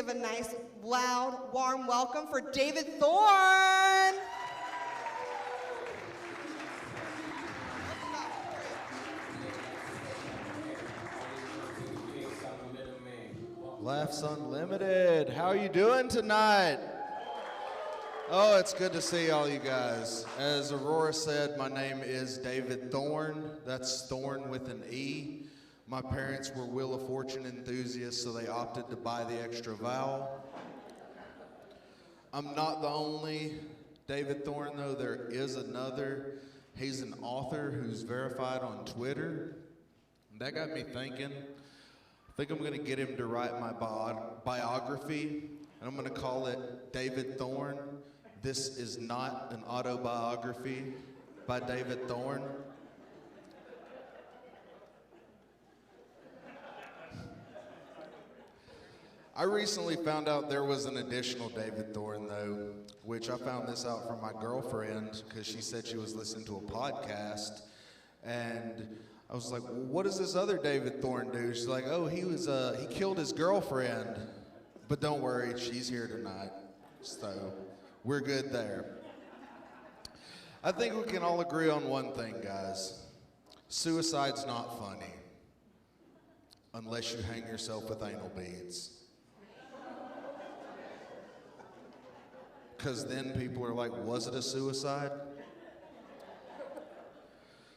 give a nice, loud, warm welcome for David Thorne. Laughs Unlimited. How are you doing tonight? Oh, it's good to see all you guys. As Aurora said, my name is David Thorne. That's Thorne with an E. My parents were Wheel of Fortune enthusiasts, so they opted to buy the extra vowel. I'm not the only David Thorne, though. There is another. He's an author who's verified on Twitter. That got me thinking. I think I'm going to get him to write my biography, and I'm going to call it David Thorne. This is not an autobiography by David Thorne. I recently found out there was an additional David Thorne, though, which I found this out from my girlfriend because she said she was listening to a podcast, and I was like, well, what does this other David Thorne do? She's like, oh, he killed his girlfriend. But don't worry, she's here tonight. So we're good there. I think we can all agree on one thing, guys. Suicide's not funny. Unless you hang yourself with anal beads. Because then people are like, was it a suicide?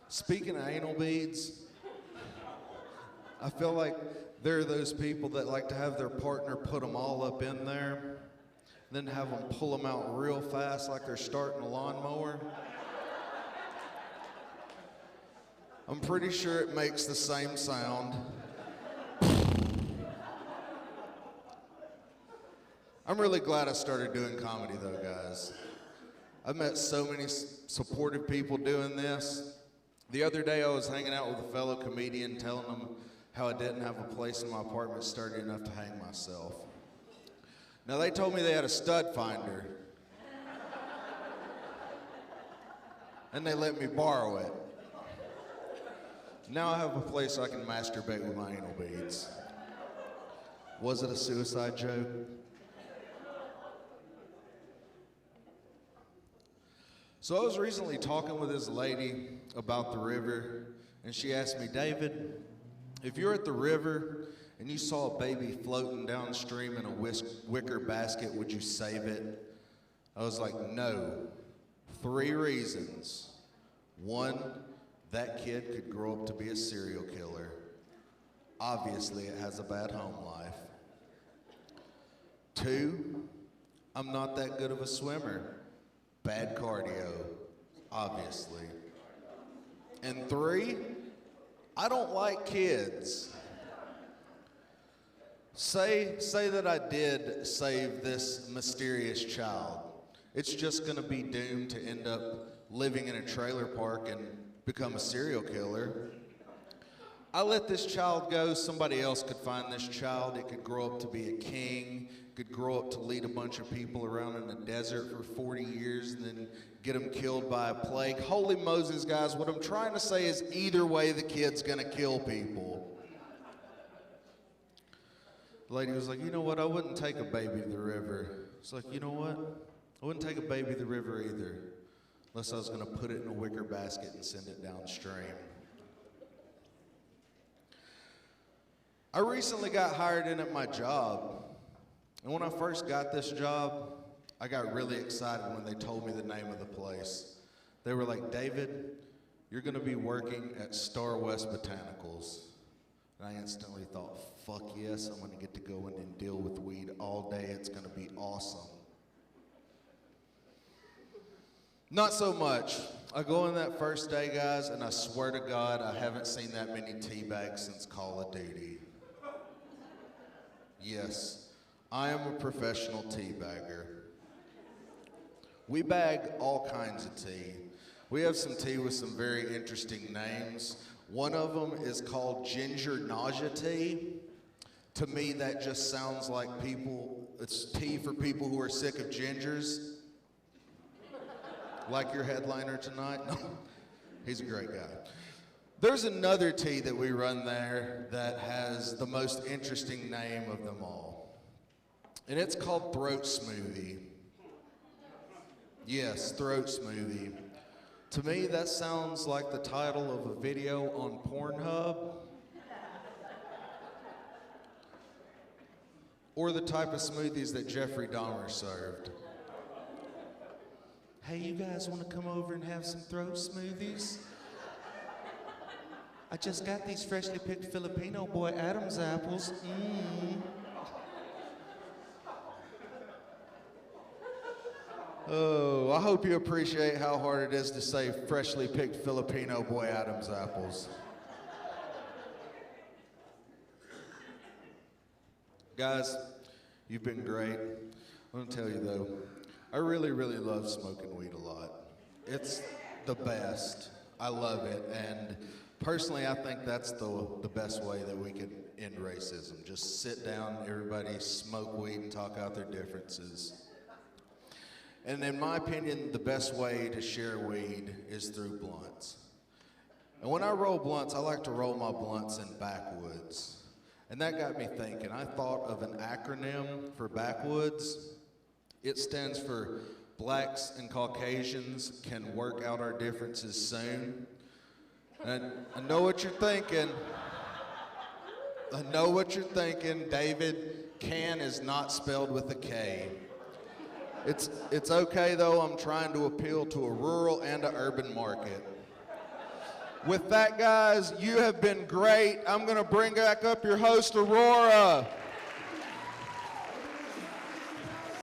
Speaking of anal beads, I feel like there are those people that like to have their partner put them all up in there, then have them pull them out real fast like they're starting a lawnmower. I'm pretty sure it makes the same sound. I'm really glad I started doing comedy though, guys. I've met so many supportive people doing this. The other day I was hanging out with a fellow comedian telling him how I didn't have a place in my apartment sturdy enough to hang myself. Now they told me they had a stud finder. And they let me borrow it. Now I have a place I can masturbate with my anal beads. Was it a suicide joke? So I was recently talking with this lady about the river, and she asked me, David, if you're at the river and you saw a baby floating downstream in a wicker basket, would you save it? I was like, no. 3 reasons. 1, that kid could grow up to be a serial killer. Obviously, it has a bad home life. 2, I'm not that good of a swimmer. Bad cardio, obviously. And 3, I don't like kids. Say that I did save this mysterious child. It's just gonna be doomed to end up living in a trailer park and become a serial killer. I let this child go, somebody else could find this child. It could grow up to be a king, could grow up to lead a bunch of people around in the desert for 40 years and then get them killed by a plague. Holy Moses, guys, what I'm trying to say is either way the kid's gonna kill people. The lady was like, you know what, I wouldn't take a baby to the river. It's like, you know what, I wouldn't take a baby to the river either, unless I was gonna put it in a wicker basket and send it downstream. I recently got hired in at my job. And when I first got this job, I got really excited when they told me the name of the place. They were like, David, you're gonna be working at Star West Botanicals. And I instantly thought, fuck yes, I'm gonna get to go in and deal with weed all day. It's gonna be awesome. Not so much. I go in that first day, guys, and I swear to God, I haven't seen that many tea bags since Call of Duty. Yes. I am a professional tea bagger. We bag all kinds of tea. We have some tea with some very interesting names. One of them is called ginger nausea tea. To me, that just sounds like it's tea for people who are sick of gingers. Like your headliner tonight? No, he's a great guy. There's another tea that we run there that has the most interesting name of them all. and it's called Throat Smoothie. Yes, Throat Smoothie. To me, that sounds like the title of a video on Pornhub. Or the type of smoothies that Jeffrey Dahmer served. Hey, you guys want to come over and have some throat smoothies? I just got these freshly picked Filipino boy Adam's apples. Oh, I hope you appreciate how hard it is to say freshly picked Filipino boy Adam's apples. Guys, you've been great. I'm gonna tell you though, I really, really love smoking weed a lot. It's the best. I love it, and personally, I think that's the best way that we can end racism. Just sit down, everybody smoke weed and talk out their differences. And in my opinion, the best way to share weed is through blunts. And when I roll blunts, I like to roll my blunts in backwoods. And that got me thinking. I thought of an acronym for backwoods. It stands for Blacks and Caucasians Can Work Out Our Differences Soon. And I know what you're thinking. I know what you're thinking. David, can is not spelled with a K. It's okay though, I'm trying to appeal to a rural and an urban market. With that, guys, you have been great. I'm gonna bring back up your host, Aurora.